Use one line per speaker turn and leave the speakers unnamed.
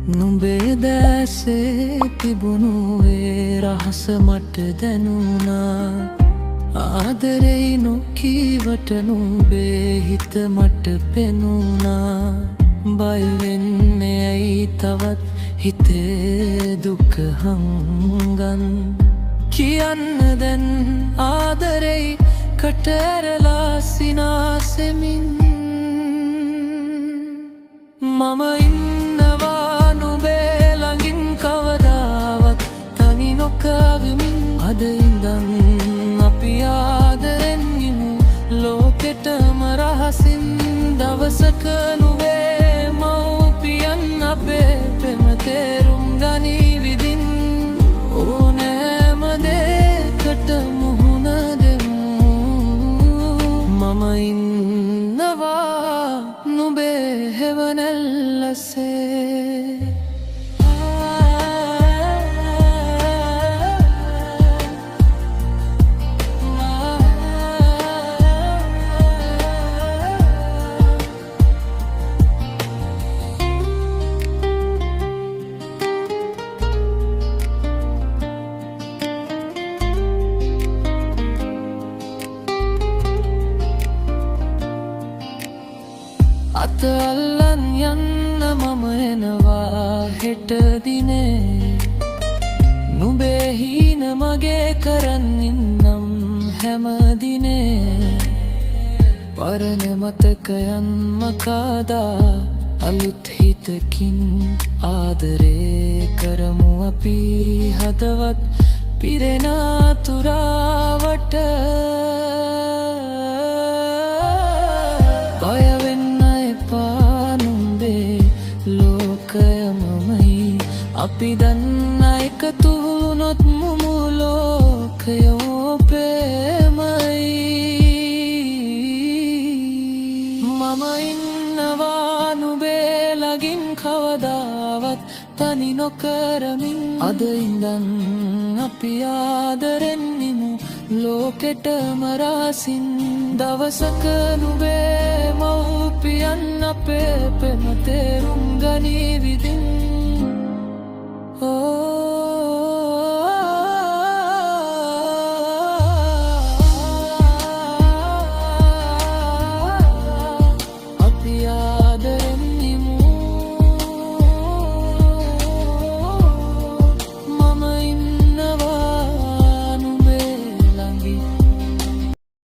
නුඹේ දැසේ තිබුණු ඒ රහස මට දැනුණා ආදරෙයි නොකීවට නුඹේ හිත මට පෙනුණා බය වෙන්නේ ඇයි තවත් හිතේ දුක හංගන් කියන්න දැන් ආදරෙයි කට ඇරලා සිනාසෙමින් මම ඉන්නවා නුඹේ ළඟින් කවදාවත් තනි නොකවමින් අද ඉඳන් අපි ආදරෙන් ඉමු ලෝකෙටම රහසින් දවසක නුඹේ මව්පියන් අපේ පෙම තේරුම් ගනී විදින් ඕනෑම දෙයකට මුහුණ දෙමු මම ඉන්නවා නුඹේ හෙවනැල්ලසේ අත අල්ලන් යන්න මම එනවා හෙට දිනේ නුඹේ හීන මගේ කරන්නින්නම් හැම දිනේ පරණ මතකයන් මකාදා අලුත් හිතකින් ආදරේ කරමු අපි හදවත් පිරෙන තුරාවට අපි දන්න එකතු වුණොත් මුළු ලෝකයෝ ප්‍රේමයි මම ඉන්නවා නුඹේ ළඟින් කවදාවත් තනි නොකරමින් අද ඉඳන් අපි ආදරෙන් ඉමු ලෝකෙටම රහසින් දවසක නුඹේ මව්පියන් අපේ පෙම තේරුම් ගනී විදින්